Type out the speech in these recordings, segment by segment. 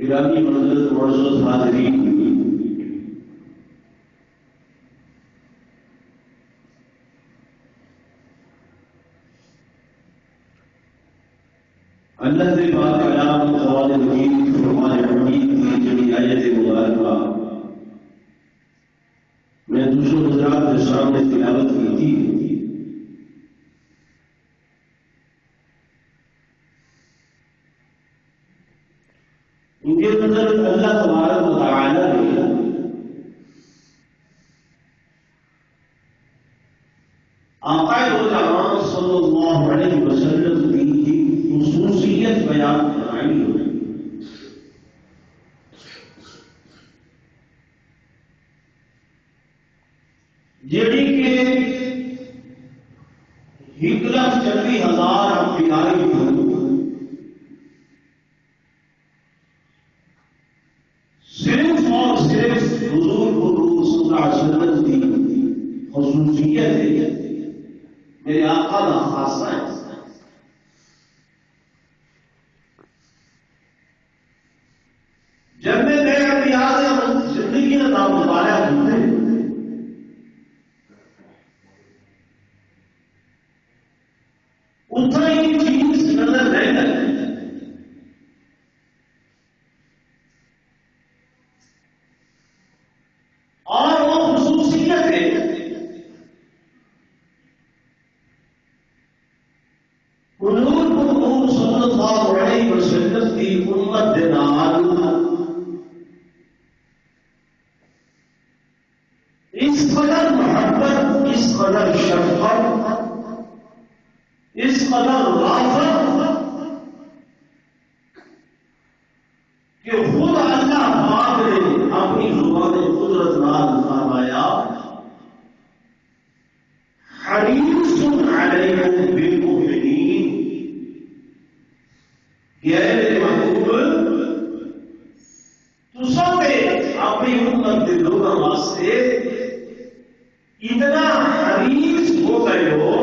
گرامی معزز معزز حاضرین، اللہ سے پاک کلام قرآن مجید فرمان حمید کی جڑی آیت مبارکہ میں دوسروں حضرات کے سامنے تلاوت کی تھی. ان کے اندر اللہ تبارک و تعالی نے آقا العالمین صلی اللہ علیہ وسلم کی خصوصیت بیان فرمائی ہے. جیڑی کہ 1,40,000 انبیاء صرف اور صرف حضور صلی اللہ علیہ وسلم کی خصوصیت ہے، میرے آقا کا خاصہ ہے. جب میں نئے انبیاء سے زندگی کا نام مطالعہ کرتے اتنا ہی چیز نظر نہیں لگتی. اور وہ خصوصیت ہے حضور صلی اللہ علیہ وسلم کی امت کے نال اس قدر محبت، اس قدر شفقت، اس قدر رافت کہ خود اللہ پاک نے اپنی زبان قدرت نال فرمایا حریص علیکم بالمؤمنین، کہ اے میرے محبوب تساں اپنی امت کے لوگوں واسطے اتنا حریص ہو گئے ہو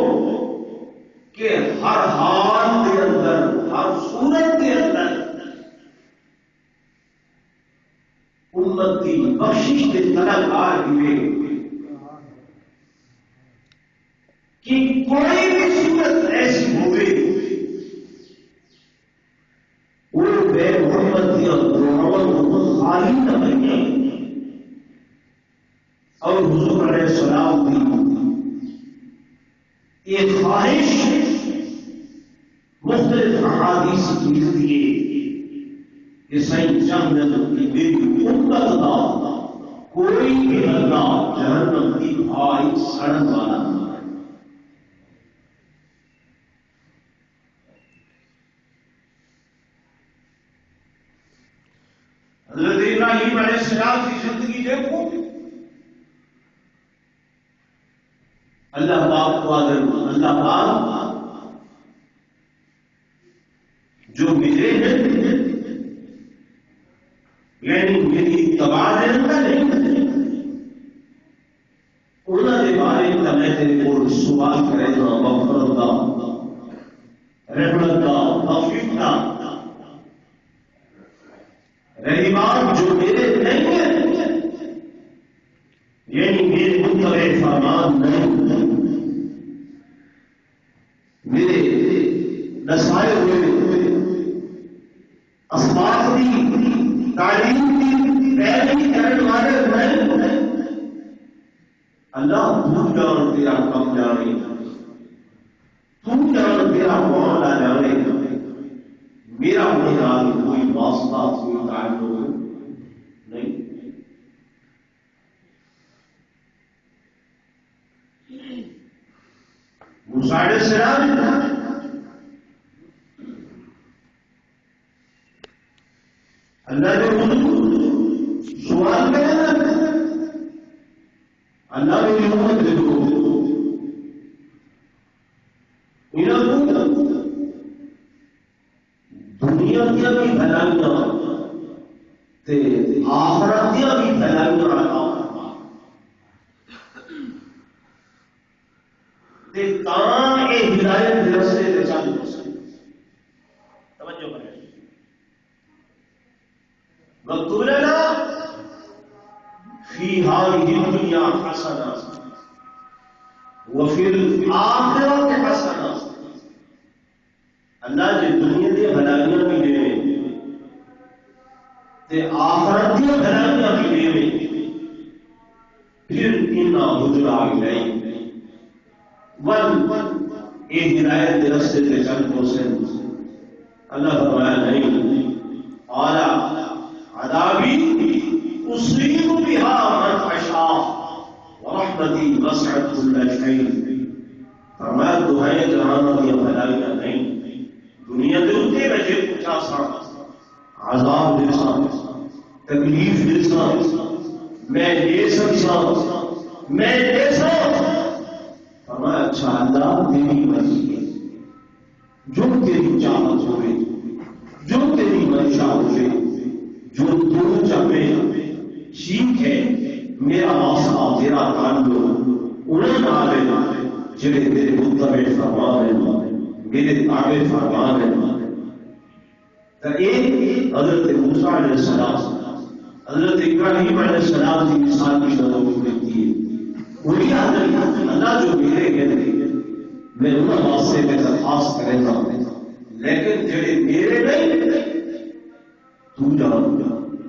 کہ ہر حال کے اندر، ہر صورت کے اندر امت کی بخشش کے طلبگار ہوئے کہ کوئی بھی صورت ایسی ہوگی وہ بے محمد کی خالی نہ بنے. اور حضور علیہ السلام کی ایک خواہش مختلف احادیث کی لیے کہ صحیح جنت کی میری امت کا کوئی بھی بندہ جہنم کی بھائی سڑک والا نہ ہے. حضرت ابراہیم علیہ السلام کی زندگی دیکھو. اللہ پاک کو اللہ پاک جو ملے ہیں یعنی میری تباہ نہیں انہوں نے بارے میں تیرے کو سوال کرے گا مغفرت کا رحمت کا توفیق کا. رہی بات جو میرے نہیں ہے یعنی میرے متبع فرمان نہیں میرے نسائے ہوئے اسباب کی تعلیم کی پیروی کرنے والے اللہ تو جان تیرا کم جانے تو جان تیرا کون نہ جانے میرا میرا کوئی واسطہ کوئی تعلق نہیں. موسیٰ علیہ السلام اللہ نے سوال کرنا اللہ نے امت دے دو دنیا دیا بھی بھلائیاں آخرت دیا بھی بھلائیاں ہدایت رستے سے چالو توجہ کریں. وقت لنا فی هذه الدنیا حسنہ وفی الآخرۃ حسنہ. اللہ جی دنیا دے بھلائیاں بھی دے تے آخرت دی بھلائیاں بھی دے پھر انا حجرا الیہ ایک ہدایت کے رستے سے چل کو سے اللہ فرمایا نہیں اعلی عذابی اصیب بها من اشاء ورحمتی وسعت كل شيء. فرمایا دعائیں جہاں کی بھلائیاں نہیں دنیا کے اتنے بچے پوچھا سا عذاب دل سا تکلیف دل سا میں لے سکتا میں لے سکتا. فرمایا اچھا اللہ تیری مرضی ہے جو تیری چاہت ہوئے جو تیری منشا ہوئے جو تو چاہے ٹھیک ہے. میرا واسطہ تیرا تعلق انہیں نہ لینا جنہیں تیرے متبع فرمان ہے میرے تابع فرمان ہے. ایک حضرت موسیٰ علیہ السلام حضرت ابراہیم علیہ السلام کی مثال کی شروع ہوتی ہے. وہی اللہ جو میرے کہتے میں انہوں واسطے میں درخواست کریں گا لیکن جڑے میرے نہیں تو جان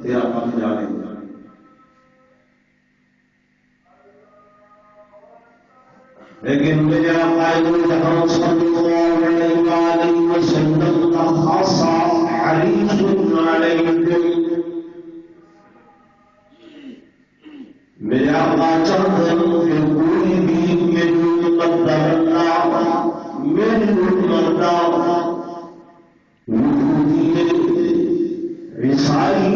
تیرا کام جانے گا. لیکن میرے قائد جہاں صلی اللہ علیہ وسلم کا خاصہ حریص علیکم میرے آقا چاہتے ہیں کہ کوئی بھی میری مقدر اللہ میری مقدر یہودی عیسائی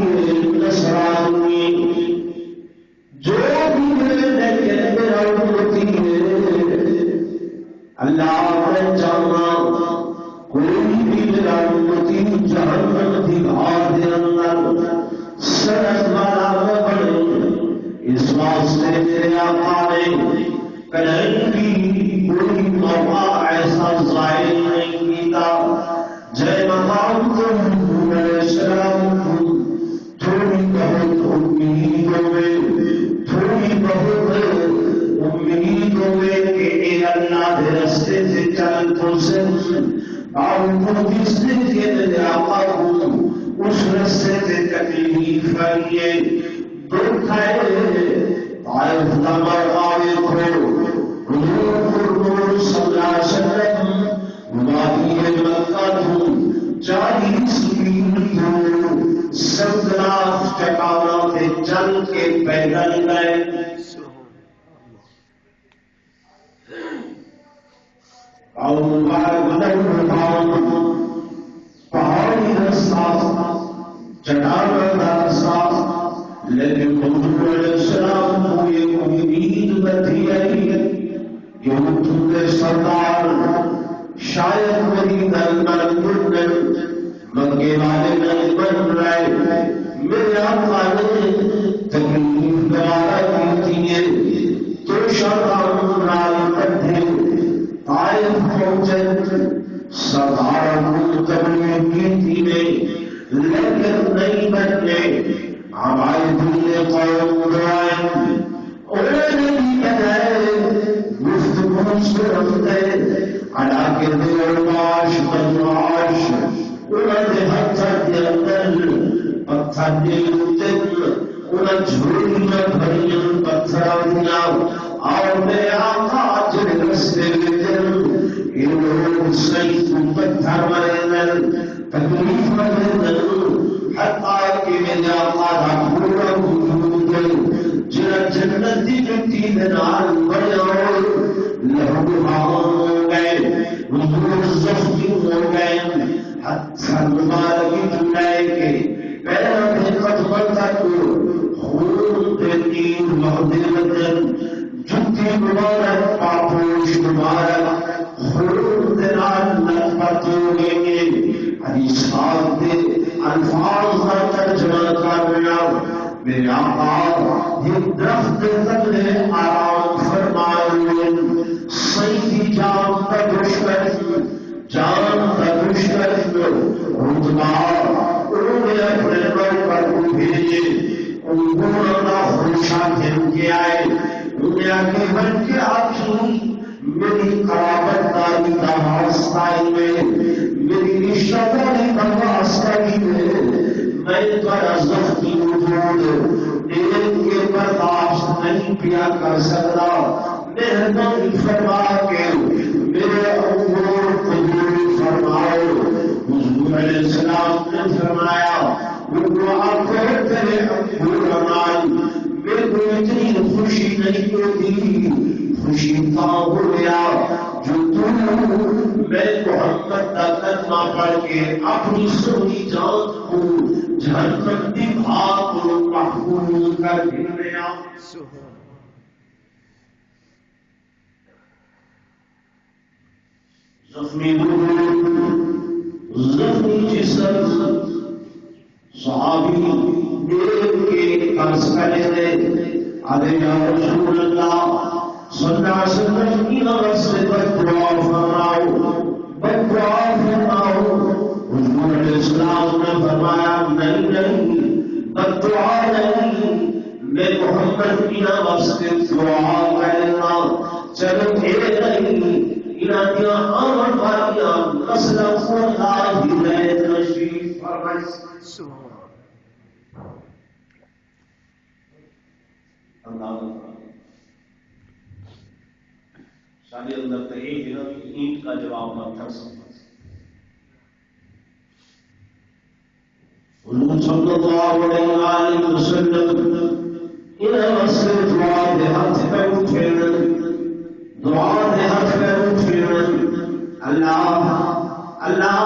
نصرانی جو بھی میرے کہتے ہیں اللہ میں چاہنا کوئی بھی میرا امتی جہنم کی بھاگ دے اندر سڑک والا میں بڑھے. اس واسطے میرے آقا نے کہیں بھی کوئی موقع ایسا ظاہر نہیں کیتا جے مقام تم شرم تھوڑی بہت امید ہوئے تھوڑی بہت امید ہوئے کہ اے اللہ کے رستے سے چل تو سے باوجود اس نے کہ میرے آقا کو اس رستے سے تکلیف آئیے دکھ آئے آئے خدامت آئے کھو حضور صلی اللہ علیہ وسلم وادی مکہ تھوں 40 میل دور 17 چٹانوں سے چل کے پیدل گئے. اور پہاڑی رستہ چٹان کا رستہ، لیکن حضور علیہ السلام کو یہ امید بتی آئی کہ حضور سرکار شاید میری درگاہ مکے والے نہیں بن رہے. میرے آقا نے تکلیف دوبارہ کی ہے تو شرم نال کٹھے طائف پہنچے. سردار کو تبلیغ کی تھی لیکن نہیں بننے. ہمارے دل قوم دعائیں انہوں نے بھی بتائے گفتگو سے رکھتے علاقے دل معاش بدمعاش انہوں نے پتھر کے اندر پتھر کے دل انہیں جھوڑی میں بھری پتھر دیا. اور میرے آقا جن رستے کے دل انہوں سیف پتھر مرے تکلیف مرے حتیٰ کہ میرے آقا دا پورا وجود جنہ جنتی جنتی دنال بڑے اور لہو ہو گئے حضور زخمی ہو گئے. حتیٰ مبارکی جنائے کے پیرا میں قدم تک خون دیتی مہدی وطن جنتی مبارک پاپوش مبارک خون دنال نفت ہو گئے. حدیث خاک دے الفاظ کا ترجمہ کر رہا میرے آقا یہ درخت تلے آرام فرمائے. سیدی جان کا دشمن جان کا دشمن رتبہ انہوں نے اپنے رب پر کو بھیجے. انہوں نے خوشا دھن کے آئے انہیں آگے بڑھ کے آتی میری قرابت داری کا واسطائی میں میری رشتہ داری کا واسطائی میں تھوڑا زخمی وجود ایک کے برداشت نہیں پیا کر سکتا. مہربانی فرما کے میرے امور قبول فرماؤ. حضور علیہ السلام نے فرمایا وہ آپ تیرے امور رمان میرے کو اتنی خوشی نہیں ہوتی. خوشی کا ہو گیا جو تم میں محمد کا کلمہ پڑھ کے اپنی سونی جان کو جہنم کی بھاگ کو محفوظ کر دیا. زخمی زخمی جسم صحابی دیکھ کے قرض کرے ارے یا رسول اللہ صلی اللہ علیہ وسلم کی نظر سے بددعا فرماؤ بددعا فرماؤ. حضور علیہ السلام نے فرمایا نہیں نہیں بددعا نہیں میں محمد کی نظر سے دعا کرنا. چلو پھر نہیں انہاں آمد والیاں نسل خدا ہدایت نصیب فرمائے. اللہ سارے اندر تو ایک اینٹ کا جواب نہ کر سکتا. حضور صلی اللہ علیہ وسلم انہیں وسیع دعا دے ہاتھ پہ اٹھے دعا دے ہاتھ پہ اٹھے اللہ اللہ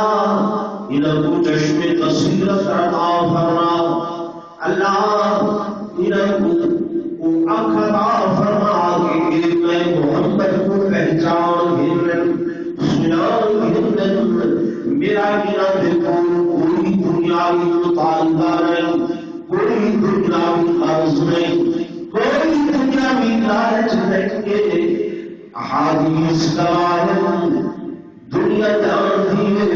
انہیں کو چشم بصیرت عطا فرما. اللہ انہیں کو آنکھ عطا فرما کہ میں محمد کو پہچان میرا کوئی دنیاوی مطالبہ نہیں کوئی دنیاوی قرض نہیں کوئی دنیاوی لالچ نہیں. احادیث گواہ دنیا جانتی ہے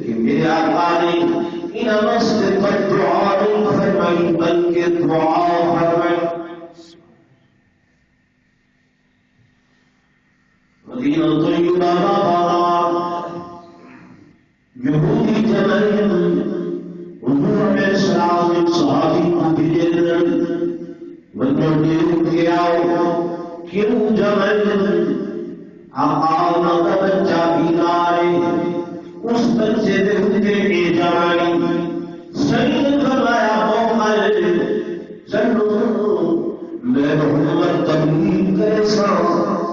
کہ میرے آقا نے ان مسجد پر دعا نہیں فرمائی بلکہ دعا فرمائی. مدینہ طیبہ بابا یہودی جمعین حضور علیہ السلام ایک صحابی کو بھیجے وہ جو دیکھ گیا کیوں جمل آقا کا بچہ بیمارے اس بچے دے ہوتے کے جوانی سید فرمایا محمد چلو میں محمد تبلیغ کیسا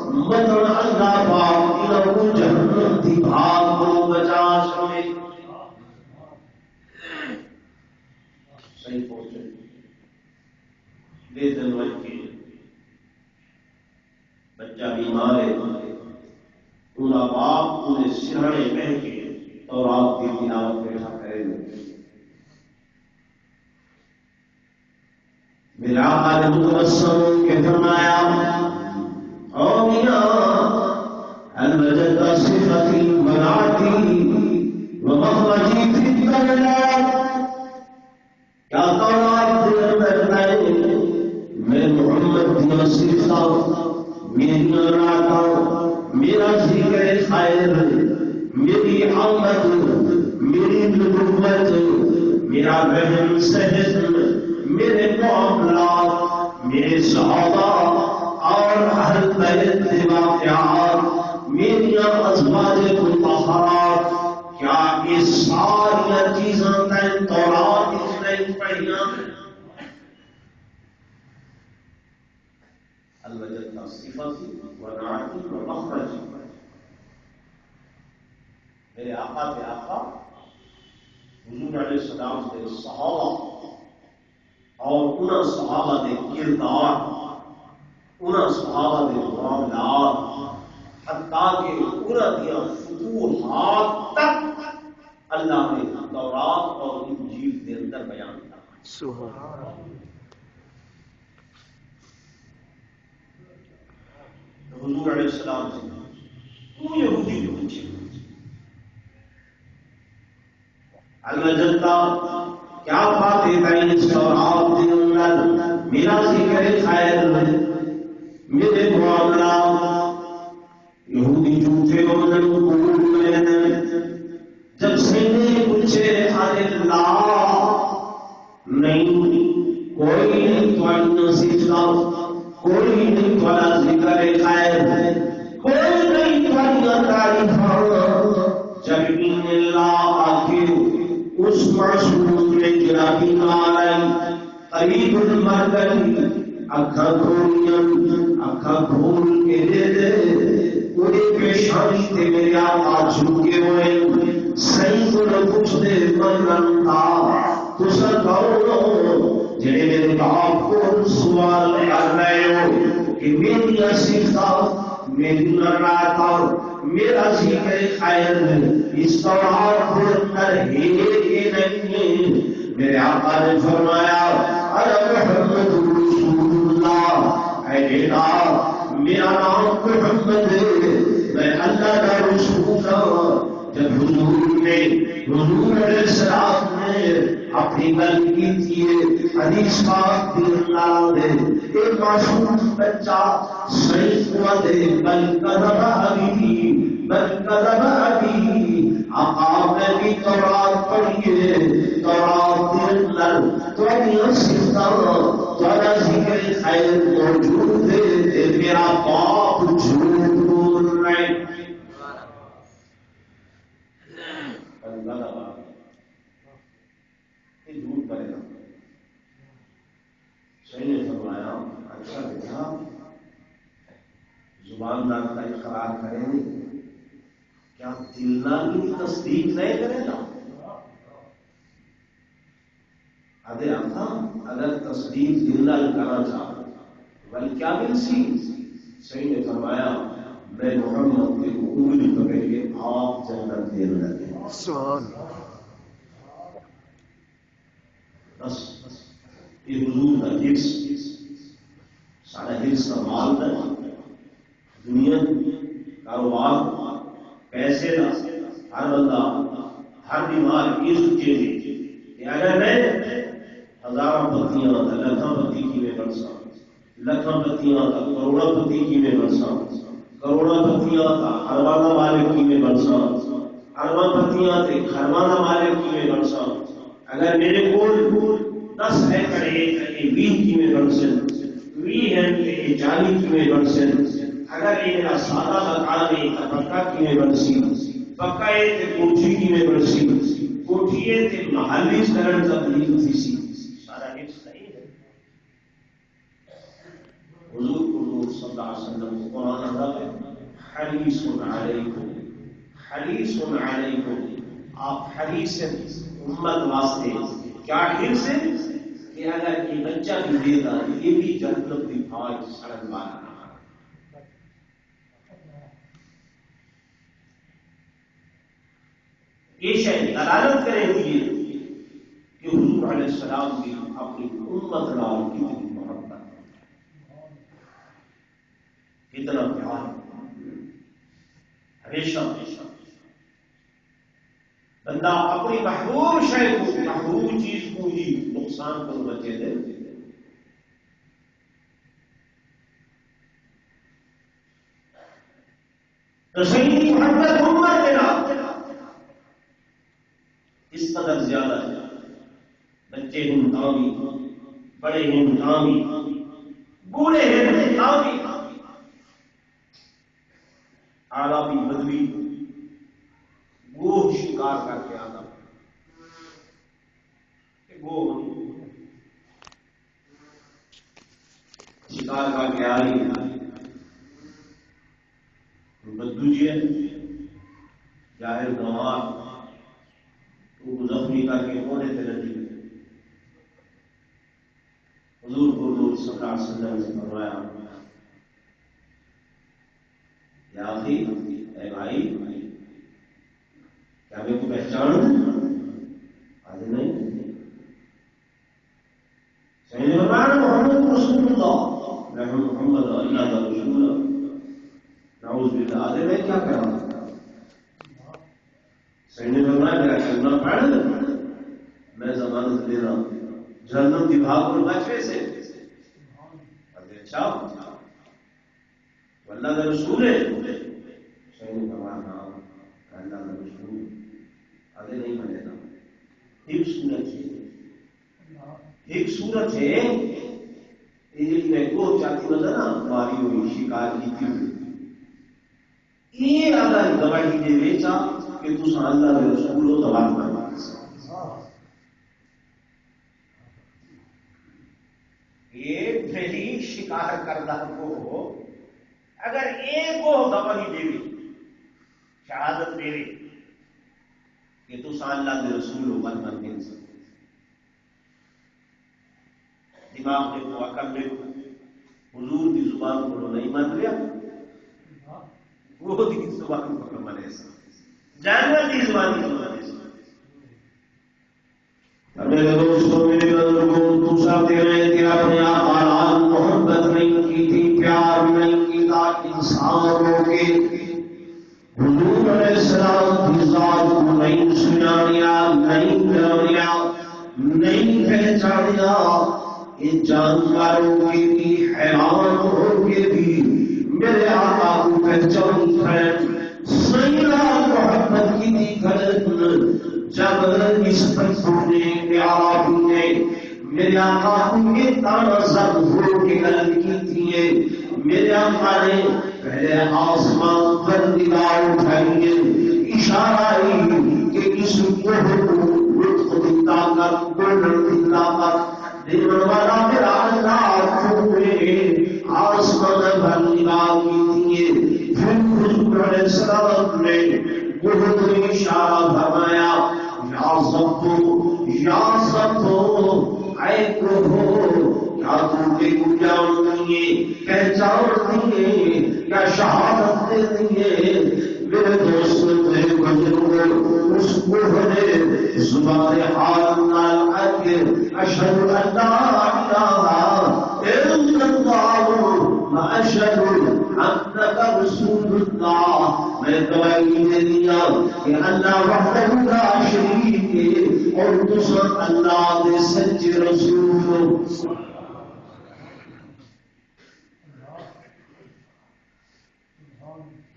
مطلع اللہ پاک انہوں جہنم دی بھاگ کو بچا سمے صحیح پہنچے دے دن وقت کے بچہ بیمار ہے انہا باپ انہیں سرڑے پہن کے اور آپ کی تلاوت بیٹھا کرے میرا آقا متبسم کے فرمایا او میاں هل وجدت صفتي منعتي ومخرجي في الدنيا کیا تورات کے اندر میں محمد کی وصیفہ میری نعت میرا ذکر خیر میری آمد میری نبوت میرا رحم سہل میرے معاملات میرے صحابہ اور اہل بیت کے واقعات میری ازواج مطہرات کیا یہ ساری چیزیں تین تورات اس نے پڑھیاں الوجد صفتی ونعتی ومخرجی میرے آقا کے آقا حضور علیہ السلام کے صحابہ اور انہاں صحابہ کے کردار انہاں صحابہ کے معاملات حتیٰ کہ انہاں دیا فتوحات تک اللہ نے تورات اور انجیل کے اندر بیان کیا سبحان حضور علیہ السلام سے تو یہودی کو پوچھے الجنتا کیا باتیں بین اس اور آپ کے اندر میرا ذکر خیر میرے معاملات یہودی جھوٹے اور قبول میں جب سے نے پوچھے اللہ نہیں کوئی نہیں تمہاری نصیحت کوئی نہیں تمہارا ذکر خیر کوئی نہیں تمہاری تعریف جب ان اللہ آخر اس معصوم نے جنابی مارائی قریب المردن اکھا کھول کے دے دے پورے پیشانی تے میرے آقا جھوکے ہوئے صحیح کو نہ پوچھ دے من تھا تو سر کہو جنہیں میرے باپ کو سوال کر رہے ہو کہ میری اصیفہ میری نراتا میرا ذکر خیر اس طرح پر ہے کہ نہیں میرے آقا نے فرمایا اے محمد رسول اللہ اے بیٹا میرا نام محمد ہے میں اللہ کا رسول ہوں جب حضور علیہ السلام نے اپنی گل کی تھی حدیث پاک بھی اللہ نے ایک معصوم بچہ صحیح ہوا دے بل کذب ابی آقا نے بھی تورات پڑھیے تورات کے اندر تمہاری صفات تمہارا ذکر خیر موجود ہے میرا باپ جھوٹ بول رہے جھوٹ کرے گا صحیح نے فرمایا اچھا بیٹا زبان دار کا اقرار کریں گے کیا دل کی تصدیق نہیں کرے گا ادے آقا اگر تصدیق دل کرنا چاہو بل کیا مل سی صحیح نے فرمایا میں محمد کی انگلی پکڑ کے آپ جنت دے لگے سبحان بس یہ حضور کا حرص سارا حرص کا مال ہے دنیا کاروبار پیسے کا ہر بندہ ہر بیمار یہ سوچے گی کہ اگر میں ہزاروں پتیاں لکھاں پتی کی میں بن سکوں لکھاں پتیاں کروڑوں پتی کی میں بن سکوں کروڑوں پتیاں ہروانہ مالک کی میں بن سکوں ارواں پتیاں ہروانہ مالک کی میں بن سکوں اگر میرے کو 10 ایکڑ 20 کی میں بن سکوں بھی ہیں کہ جانی کی میں بنسن اگر یہ میرا سادہ مکان ہے پکا کی میں بنسی پکا ہے تے کوٹھی کی میں بنسی کوٹھی ہے تے محلی کرن تبدیل تھی سی سارا حفظ نہیں ہے. حضور صلی اللہ علیہ وسلم قرآن اندر حریص علیکم آپ حریص امت واسطے کیا حرص ہے کہ اگر یہ بچہ بھی دے گا یہ بھی جنت کی فوج سڑک والا یہ شاید دلالت کریں گی کہ حضور علیہ السلام کی اپنی امت نال کتنی محبت کتنا پیار ہمیشہ بندہ اپنی محبوب شے کو محبوب چیز کو ہی نقصان کو بچے دے تو صحیح محبت امت دینا اس قدر زیادہ ہے. بچے ہیں تامی بڑے ہیں تامی بوڑھے ہیں تامی آلابی بدوی گوہ شکار کر کے آنا گوہ شکار کر کے آئی بدو جی ظاہر گوار تو زخمی کر کے کونے سے رکھی حضور کو صلی اللہ علیہ وسلم نے فرمایا یا اخی اے بھائی کیا میں کو پہچان آج نہیں سیدنا فرمایا محمد رسول اللہ میں محمد اللہ کا رسول نعوذ باللہ آج میں کیا کر رہا ہوں سیدنا فرمایا میرا کلمہ پڑھ میں ضمانت دے رہا ہوں جہنم کی بھاگ اور بچے سے اچھا اللہ کا رسول ہے سیدنا فرمایا اللہ کا رسول آگے نہیں بنے گا. ایک صورت ہے ایک میں کو چاہتی نظر نا ماری ہوئی شکار کی تھی یہ اگر گواہی دے بیچا کہ تو اللہ کے رسول ہو تو بات کرنا یہ پہلی شکار کردہ کو اگر ایک کو گواہی دے شہادت دے رہے کہ تو اللہ کے رسول ہو بن بن کے دماغ دیکھو عقل دیکھو حضور کی زبان کو نہیں مان لیا وہ کی زبان کو مانے جانور کی زبان کی زبان میرے دوستوں میرے بزرگوں تو سب دے رہے کہ اپنے آپ محبت نہیں کی تھی پیار نہیں کی تھا انسان ہو کے حضور علیہ السلام کی ذات کو نہیں سنانیا نہیں جانیا نہیں پہچانیا ان جانوروں کے بھی حیران ہو کے بھی میرے آقا کو پہچان ہے سیدہ محبت کی تھی کرن جب اس پتھر نے پیارا نے میرے آقا کو یہ تانا سب ہو کے گل کی تھی میرے آقا نے پہلے آسمان پر نگاہ اٹھائیے اشارہ کہ اس کو لطف دیتا کر گولڈن دیتا کر دینے والا میرا اللہ چھوڑے آسمان پر نگاہ کی تھی پھر حضور علیہ السلام نے بہت اشارہ فرمایا یا سب اے کو کیا تم کے گنجاؤں دیئے پہچان دیئے یا شہادت دے دیئے میرے دوست تھے بزرگوں اس بڑھنے زبان حال نال اکر اشہد اللہ الا اللہ اشہد انک رسول اللہ میں گواہی دے دیا کہ اللہ وحدہ لا شریک ہے اور دوسرا اللہ دے سچے رسول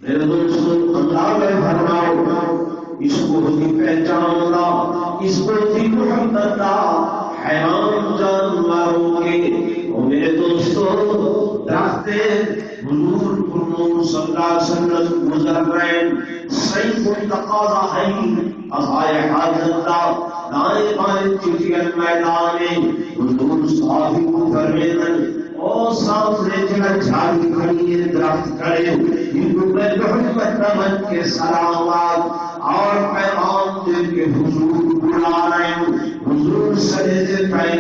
میرے دوستوں اللہ میں فرماؤ اس کو ہوتی پہچان دا اس کو ہوتی محبت دا حیران جانوروں کے اور میرے دوستو درخت حضور پرنور صلی اللہ علیہ وسلم گزر رہے سیف التقاضا ہے ازائے حاضر دائیں بائیں چٹیل میدان حضور صحابی کو فرمیدن اور سامنے جگہ جھاڑی کھڑی ہے درخت کھڑے ان کو محمد رحمت کے سلامات اور پیغام دے کے حضور بلا رہے ہیں حضور سجدے پہ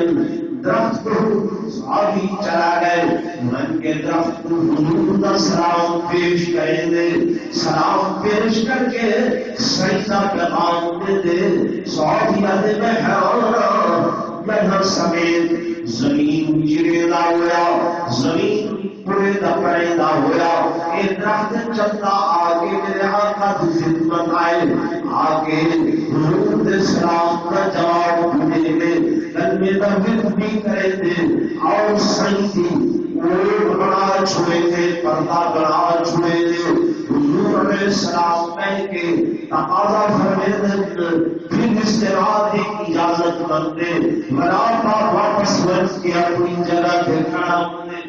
درخت کو صحابی چلا گئے من کے درخت کو حضور کا سلام پیش کریں گے سلام پیش کر کے سجدہ پیغام دے دے صحابی آدھے میں حیران سمیت زمین چریدا ہوا زمین پریدا پریدا ہوا یہ درخت چلتا آگے میرے آقا کی خدمت آئے آگے حضور دے سلام کا جواب دے دے کلمے تحفظ بھی کرے دے اور سائنسی اوڑ بڑا چھوڑے دے پردہ بڑا چھوڑے دے حضور علیہ السلام پہن کے تقاضا فرمیدن پھر استراحت کی اجازت مانتے مراتا واپس ورز کیا اپنی جگہ پہ کھڑا ہونے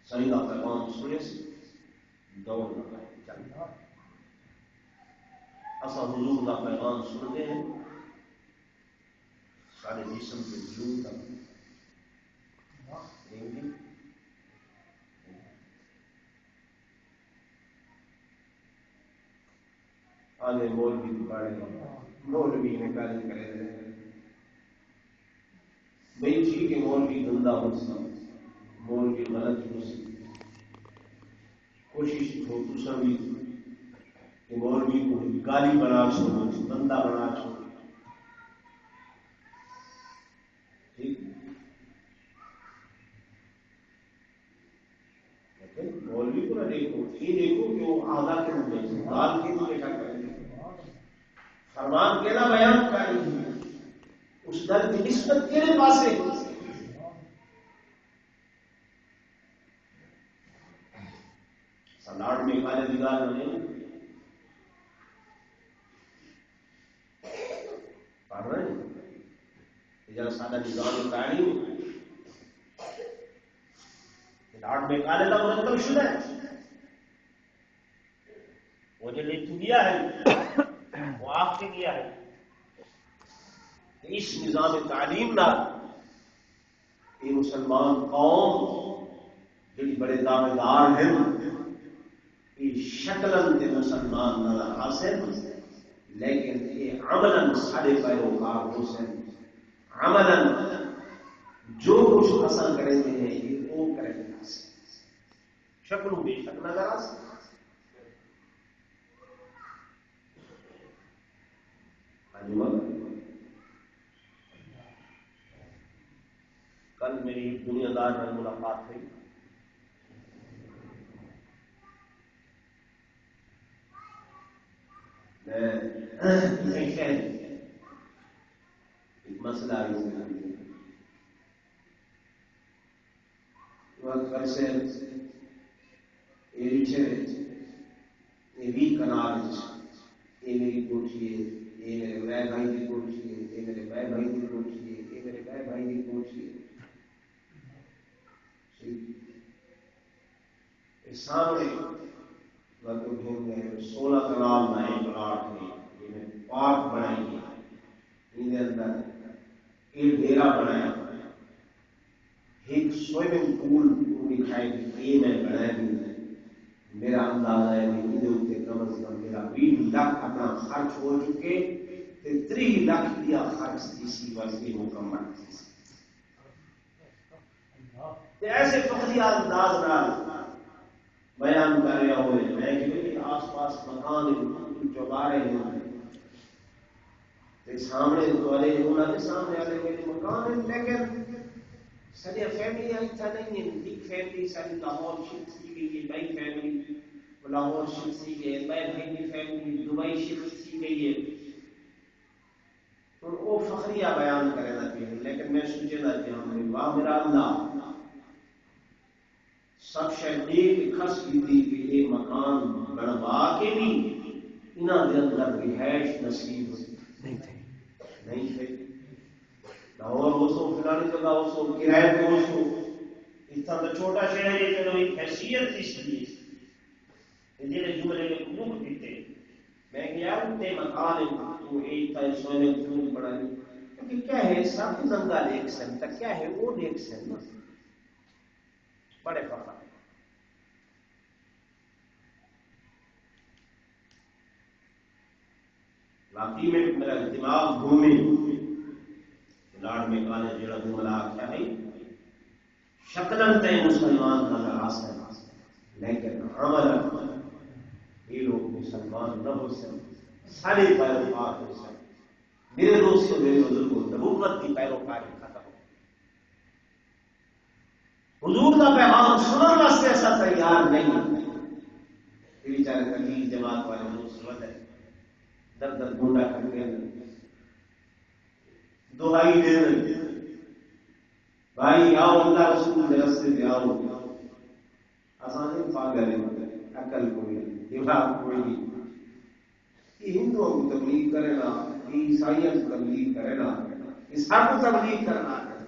سیدہ پیغام سنے سے دوڑ لگا چلتا ایسا حضور کا پیغام سنتے ہیں سارے جسم کے وجود تک آنے مولوی بھی پڑھے مولوی نے کاری کرے رہے بھئی ٹھیک ہے مولوی گندہ ہو سکتا مولوی غلط ہو سکتا کوشش ہو تو سبھی کہ مولوی کو گالی بنا چھوڑو گندہ بنا چھوڑو ٹھیک مولوی کو نہ دیکھو یہ دیکھو کہ وہ آدھا کے روپ میں دال کے روپ میں کریں فرمان کے نہ بیان کریں اس در کی نسبت تیرے پاس ہے سلاڈ میں کالے بگاڑ بنے پڑھ رہے ہیں ذرا سادہ نظام تعلیم لاٹ میں کالے کا مرتب شدہ ہے وہ جو لے گیا ہے وہ آپ سے کیا ہے اس نظام تعلیم نہ یہ مسلمان قوم جو بڑے دعوے دار ہیں یہ شکلن کے مسلمان نہ حاصل لیکن یہ عملاً سارے پیروکار حسین عملاً جو کچھ حاصل کریں گے یہ وہ کریں گے شکلوں بے شک نظر آ سکتا کل میری دنیا دار میں ملاقات ہوئی ایک مسئلہ گھر سے یہ بھی کنال یہ میری کوٹھی ہے یہ میرے بہن بھائی کی کوٹھی ہے یہ میرے بہن بھائی کی کوٹھی ہے یہ میرے بہن بھائی کی کوٹھی ہے سامنے 16 کنال نئے پلاٹ ہیں پارک بنائیں گے ان اندر ایک ڈیرا بنایا ایک سوئمنگ پول دکھائے گی یہ میں بنایا میرا اندازہ ہے کہ کم از کم میرا 20 لاکھ اپنا خرچ ہو چکے 30 لاکھ دیا خرچ تیسری ورزی مکمل ایسے فخریہ انداز نہ بیان کر رہے ہوئے میں کہ آس پاس مکان چوبارے ہیں سامنے والے کے سامنے والے میرے مکان ہیں لیکن ساری فیملی ایسا نہیں ہے بگ فیملی ساری لاہور شفٹ کی گئی ہے بڑی فیملی لاہور شفٹ کی گئی ہے بڑی بڑی فیملی دبئی شفٹ کی گئی ہے تو وہ فخریہ بیان کرے نہ کہ لیکن میں سوچے نہ کہ ہم واہ میرا اللہ سب شہدی خرچ کی تھی کہ یہ مکان بنوا کے بھی انہوں نے اندر رہائش نصیب نہیں تھے لاہور ہو سو فلانی جگہ ہو سو کرائے پہ ہو سو اس طرح تو چھوٹا شہر ہے چلو ایک حیثیت اس لیے جڑے جملے میں قبول دیتے میں کیا تے مکان تو ایک تا سونے کیوں بڑا نہیں کیونکہ کیا ہے سب ننگا دیکھ سکتا کیا ہے وہ دیکھ سکتا بڑے فرق باقی میں میرا دماغ گھومے لاڑ میں کانے جڑا جملہ کیا ہے شکلن تے مسلمان نظر آ سکتا لیکن عمل یہ لوگ مسلمان نہ ہو سکتے سارے پیروکار ہو سکتے میرے دوستوں میرے بزرگوں نبوت کی پیروکاری ختم ہو حضور کا پیغام سننے واسطے ایسا تیار نہیں یہ بیچارے تقریر جماعت والے لوگ سنت ہے در در گونڈا کر کے دعائی دے بھائی آؤ اللہ رسول کے راستے پہ آؤ آسان پاگل عقل کوئی دماغ کوئی نہیں یہ ہندوؤں کو تبلیغ کرے نا یہ عیسائیت کو تبلیغ کرے نا یہ سب کو تبلیغ کرنا ہے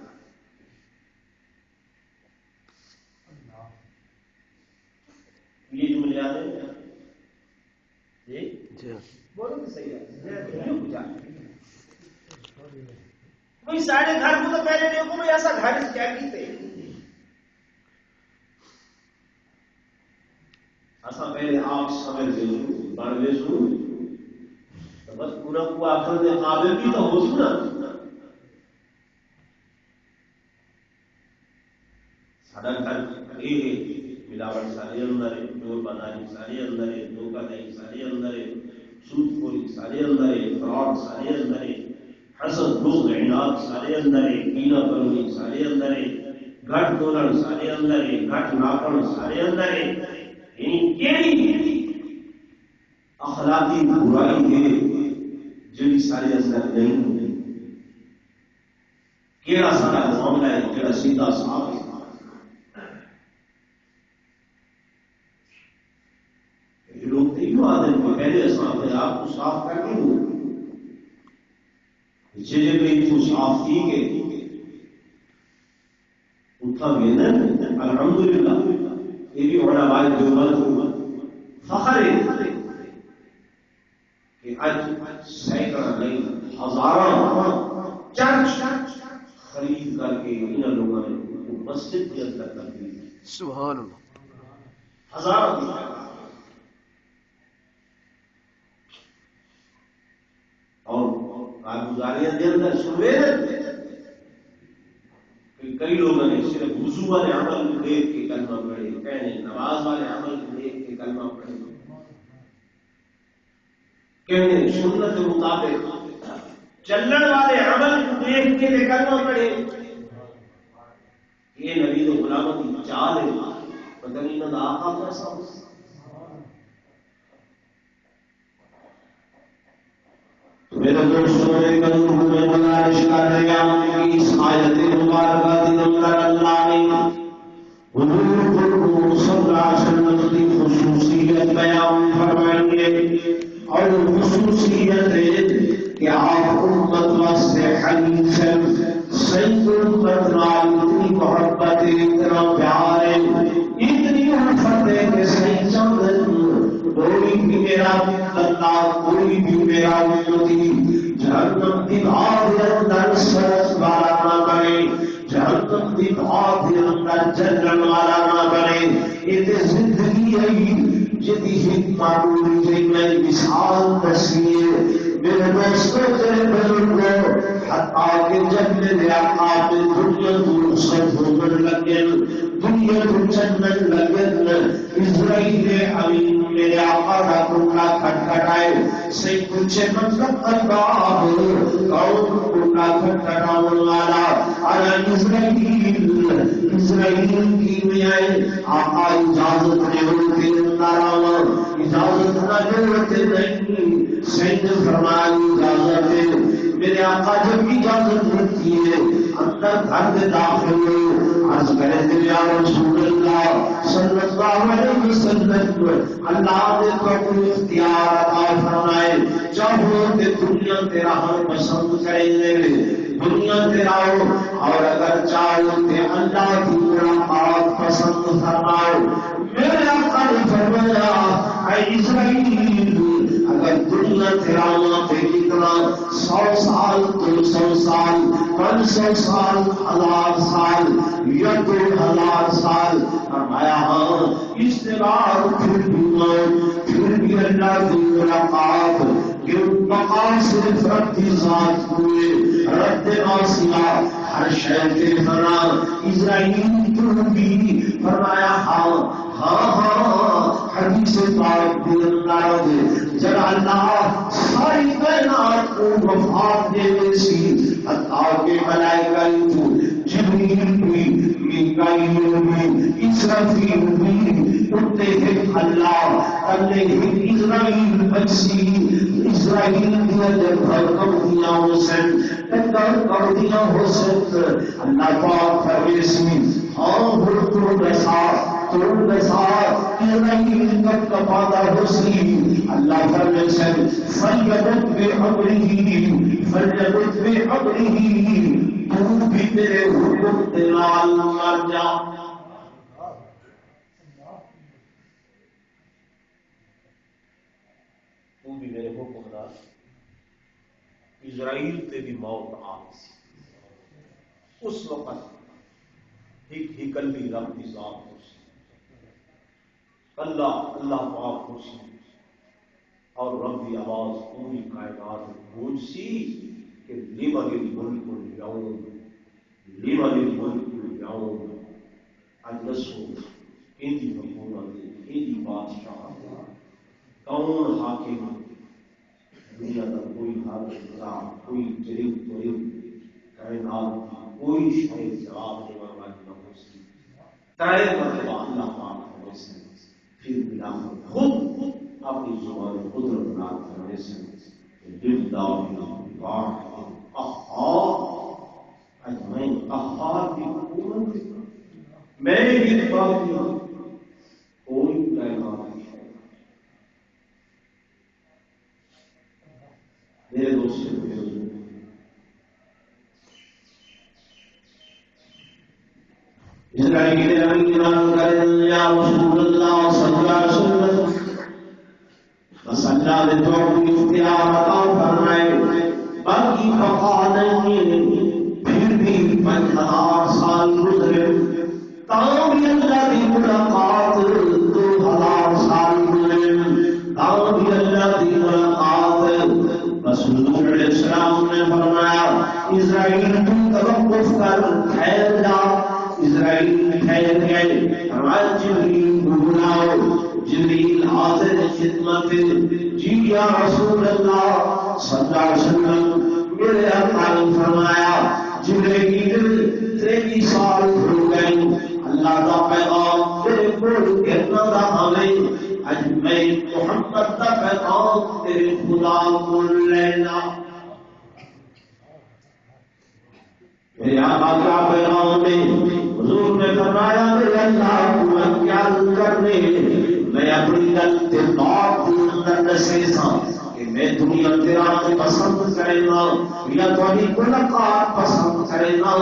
یہ جملے آتے ہیں جی بولو تو صحیح ہے کوئی سارے گھر کو تو پہلے دیکھو میں ایسا گھر کیا کیتے ایسا پہلے آپ سمجھ دے بڑھوے سو تو بس پورا کو آخر دے قابل بھی تو ہو سنا سارا گھر یہ ہے ملاوٹ سارے اندر ہے چور بنانی سارے اندر ہے دھوکہ دہی سارے اندر ہے سود خوری سارے اندر ہے فراڈ سارے اندر ہے حسد بغض عناد سارے اندر ہے کینہ پروری سارے اندر ہے گھٹ بولن سارے اندر ہے گھٹ ناپن سارے اندر ہے یعنی کیڑی اخلاقی برائی ہے جڑی سارے اندر نہیں ہوتی کیڑا سارا معاملہ ہے جڑا سیدھا صاف ہے لوگ تینوں آدمی کو پہلے اپنے آپ کو صاف کر کے ہو جگہ پہ تو صاف کی گئے اٹھا گئے الحمدللہ یہ بھی علماء دیوبند فخر ہے کہ آج سینکڑوں نہیں ہزاروں چرچ خرید کر کے ان لوگوں نے مسجد کے اندر کر دی سبحان اللہ ہزاروں اور کارگزاریاں دے اندر سنوے کہ کئی لوگوں نے صرف وضو والے عمل کو دیکھ کے کلمہ پڑھے کہنے نماز والے عمل کو دیکھ کے کلمہ پڑھے کہنے سنت کے مطابق چلن والے عمل کو دیکھ کے کلمہ پڑھے یہ نبی و غلاموں کی چال ہے پتہ نہیں نہ آقا کیسا ہو میرے دوستوں نے کلمہ میں گزارش کر رہے ہیں اس آیت مبارکہ کے اندر اللہ نے حضور صلی اللہ علیہ وسلم کی خصوصیت بیان فرمائی ہے اور خصوصیت ہے کہ آپ امت واسطے حدیث سید امت نال اتنی محبت اتنا پیار ہے اتنی الفت ہے کہ سید چاہتے کوئی بھی میرا اللہ کوئی بھی میرا امتی جہنم کی بھاگ اندر سرس والا نہ بنے جہنم کی بھاگ اندر جلن والا نہ بنے یہ زندگی ہے جدی معمولی جی میں مثال دسیے میرے دوستوں تیرے بزرگوں حتیٰ کہ جب میرے آقا میں دنیا کو سب ہوگن لگن دنیا کو چنن لگن اسرائیل امین میرے آقا کا کنڈا کھٹکھٹائے سے کچھ مطلب الباب کون کنڈا کھٹکھٹاؤن والا ارے اسرائیل کی میں آئے آقا اجازت نے ہوتے اندر اجازت نہ ہوتے نہیں سید فرمائی اجازت ہے میرے آقا جب اجازت دیتی ہے اندر گھر میں داخل ہو عرض کرے یا رسول اللہ اللہ صلی اللہ علیہ وسلم اللہ نے تو اپنے اختیار عطا فرمائے چاہو کہ دنیا تیرا ہم پسند کریں گے دنیا تیرا ہو اور اگر چاہو کہ اللہ کی ملاقات پسند فرماؤ میرے آقا نے فرمایا اے اسرائیل اگر دنیا تیرا پہ کتنا 100 سال 200 سال 500 سال 1000 سال یا 2000 سال فرمایا ہاں اس کے بعد پھر بھی اللہ کی ملاقات کہ مقاصد رب کی ذات ہوئے رد آسیا ہر شہر کے فنا اسرائیل تو بھی فرمایا ہاں ہاں ہاں حدیث پاک کے اندر جب اللہ ساری کائنات کو وفات دینے سی حتیٰ کہ ملائکہ کو جبریل بھی میکائیل بھی اسرافیل بھی اٹھتے ہیں اللہ اسرائیل بچی اسرائیل دیا جب کر دیا حسین کر دیا حسین اللہ پاک فرمیسی ہاں تو بسا اسرائیل کب کپادا حسی اللہ فرمیسی فلیبت بعمره تو بھی تیرے حکم دلال مر جا تو بھی میرے حکم دار اسرائیل تے بھی موت آ سی اس وقت ایک کلی رب کی ذات ہو سی اللہ پاک ہو سی اور رب کی آواز پوری کائنات گونج سی کہ لمن الملک اليوم لمن الملک اليوم اجلسو ایدی حکومت ایدی بادشاہ کون حاکم دنیا کا کوئی حاکم کوئی جرم کائنات کی کوئی شاید جواب دینے والی نہ ہو سکی تائے مرتبہ اللہ پاک ہونے سے پھر بلا خود اپنی زبان قدرت نات کرنے سے للہ واحد قہار اجمعین قہار کی حکومت میں یہ بات کوئی کائنات میرے دوست اسرائیل امینان کرن یا رسول اللہ صلی اللہ علیہ وسلم بس اللہ نے تو اپنی اختیار عطا فرمائے باقی فقادیں پھر بھی 5000 سال گزرے تاہم اللہ کی ملاقات 2000 سال گزرے تاہم اللہ کی ملاقات بس حضور علیہ السلام نے فرمایا اسرائیل تم توقف کر ٹھہر جا اسرائیل ٹھہر گئے آج جبریل کو بلاؤ جبریل حاضر خدمت جی یا رسول اللہ صلی اللہ علیہ وسلم میرے آقا نے فرمایا جبریل 23 سال ہو گئے اللہ کا پیغام تیرے کو کہنا تھا ہمیں اج میں محمد کا پیغام تیرے خدا کو لینا میرے آقا کا پیغام میں حضور نے فرمایا میرے اللہ کو میں کیا کرنے میں اپنی التقاط کے اندر نشیسا کہ میں دنیا تیرا پسند کرے گا یا تمہاری ملاقات پسند کرے گا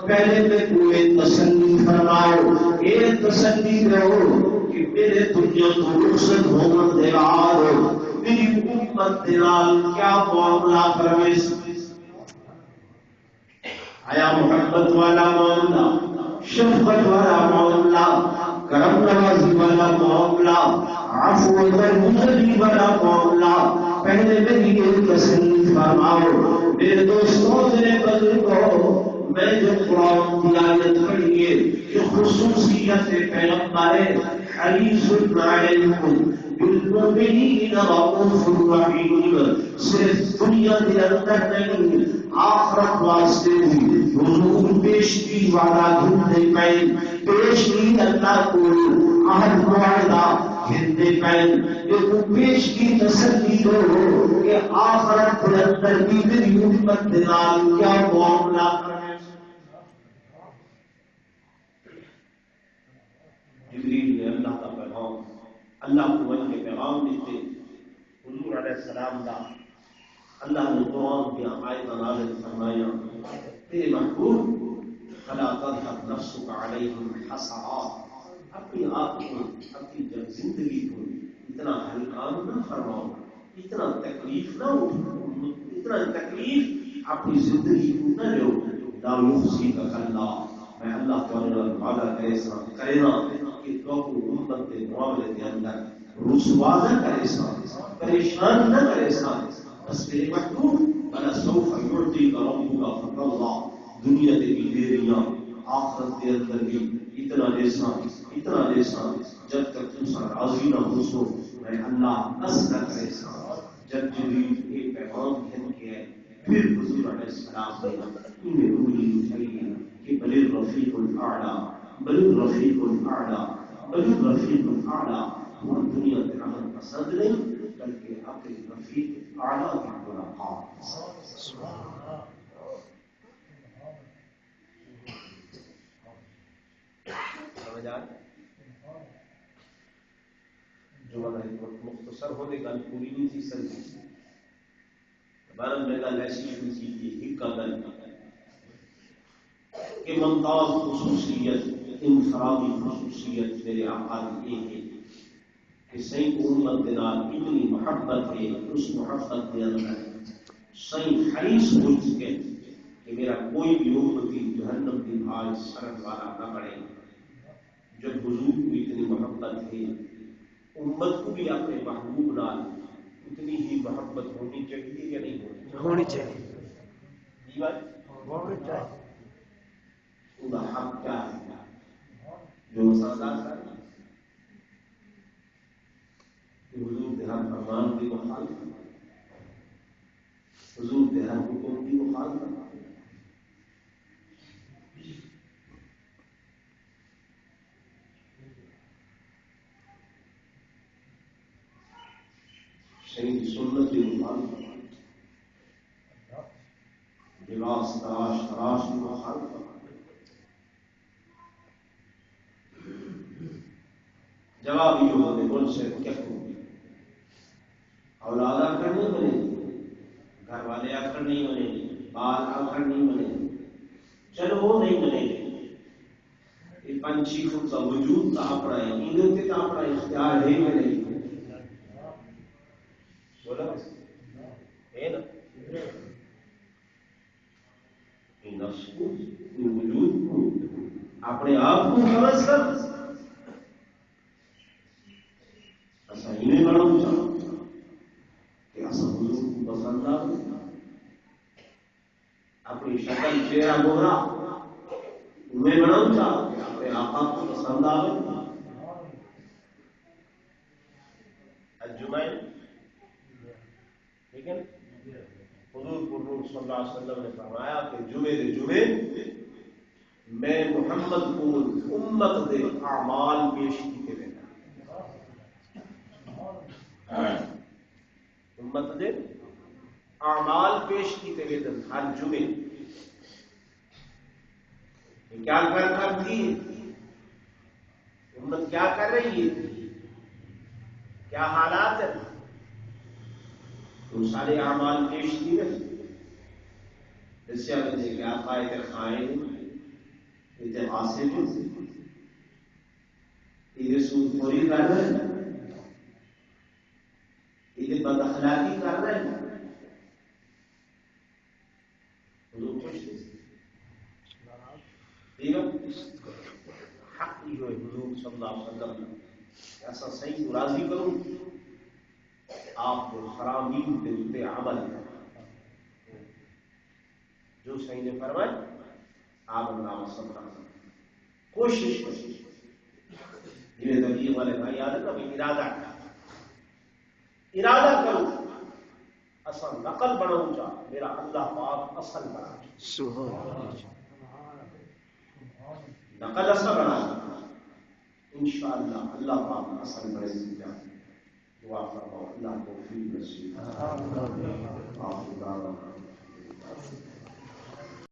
پہلے میں کوئی تسلی فرماؤ یہ تسلی رہو کہ میرے دنیا تو رخصت ہونے دے رہا میری امت دلال کیا معاملہ فرمیس آیا محبت والا معاملہ شفقت والا معاملہ کرم نوازی والا معاملہ عفو و درگزری والا معاملہ پہلے میری یہ تسلی فرماؤ میرے دوستوں میرے بزرگوں میں جو قرآن کی آیت پڑھی ہے کہ خصوصیت پیغمبر حریص علیکم بالمؤمنین رؤوف رحیم صرف دنیا کے اندر نہیں آخرت واسطے بھی حضور پیشگی والا گھومنے پین پیشگی اللہ کو عہد معاہدہ گھنتے پین ایک پیشگی تسلی دو کہ آخرت کے اندر بھی میری امت دلال کیا معاملہ اللہ کا پیغام اللہ کو ون کے پیغام دیتے حضور علیہ السلام دا اللہ نے قرآن دیا آیت نازل فرمایا تیرے محبوب فلا تذهب نفسك عليهم حسرات اپنی آپ کو اپنی جب زندگی کو اتنا ہلکا نہ فرماؤ اتنا تکلیف نہ اٹھاؤ اتنا تکلیف اپنی زندگی کو نہ لو لا يخزيك اللہ میں اللہ تعالیٰ وعدہ کرے نا کہ تو امت کے معاملے کے اندر رسوا نہ کرے سا پریشان نہ کرے سا بس میرے محبوب بلا سوف يعطيك ربك فترضى دنیا کے لیریاں آخرت کے اندر بھی اتنا لیسا جب تک تم سا راضی نہ ہو سو میں اللہ بس نہ کرے سا جب جبریل ایک پیغام بھیج کے ہے پھر حضور علیہ السلام نے انہیں انگلی اٹھائی کہ بل الرفیق الاعلی بل الرفیق الاعلی بل الرفیق الاعلی وہ دنیا کے عمل پسند نہیں بلکہ اپنے رفیق اعلی کی ملاقات سمجھ آ جو مختصر ہونے کا پوری نہیں تھی سر بارہ میں گل ایسی شروع کی تھی ایک کا گل کہ ممتاز خصوصیت انفرادی خصوصیت میرے آقا کی یہ ہے کہ صحیح کو امت کے نال اتنی محبت ہے اس محبت کے اندر صحیح حریص ہو چکے کہ میرا کوئی بھی امتی جہنم کی بھاج سرد والا نہ بڑھے جب حضور کو اتنی محبت ہے امت کو بھی اپنے محبوب نال اتنی ہی محبت ہونی چاہیے یا نہیں ہونی چاہیے یہ بات ہونی چاہیے ان کا حق کیا ہے جو مسائل ہے کہ حضور کے ہر فرمان کی مخالفت حضور کے ہر حکم کی مخالفت شہید سنت کی مخالفت لباس تراش کی مخالفت جواب یہ ہوتے بول سے کیا ہوگی اولاد آخر نہیں بنے گی گھر والے آخر نہیں بنے گی بال آخر نہیں بنے گی چلو وہ نہیں بنے گی یہ پنچھی خود کا وجود کا اپنا ہے ایندھن کے کا اپنا اختیار ہے کہ نہیں بولا ہے نا نفس کو وجود کو اپنے آپ کو سمجھ کر ایسا ہی نہیں بڑھاؤں چاہتا کہ ایسا حضور کو پسند آ اپنی شکل چہرہ گورا میں بڑھاؤں چاہتا کہ اپنے آقا کو پسند آ الجمعین ٹھیک ہے حضور قرآن صلی اللہ علیہ وسلم نے فرمایا کہ جمعے میں محمد کو امت دے اعمال پیش کیتے رہنا امت دے اعمال پیش کیتے رہنا ہر جمعے کیا کرتی ہے امت کیا کر رہی ہے کیا حالات ہے تو سارے اعمال پیش کیے اس سے اگر دیکھیں آپ آئے خائن حاصل یہ سود خوری کر رہے ہیں یہ بد اخلاقی کر رہے ہیں حضور خوش ٹھیک ہے حق جو ہے حضور صلی اللہ علیہ وسلم ایسا صحیح کو راضی کروں آپ کو خرامین کے اتنے عمل جو صحیح نے فرمائے آپ اللہ وسلم کوشش یہ تبلیغ والے بھائی یاد ہے نا ارادہ کروں اصل نقل بناؤں چاہ میرا اللہ پاک اصل بنا نقل اصل بنا انشاءاللہ اللہ پاک اصل بنے جائے دعا فرماؤ اللہ توفیق نصیب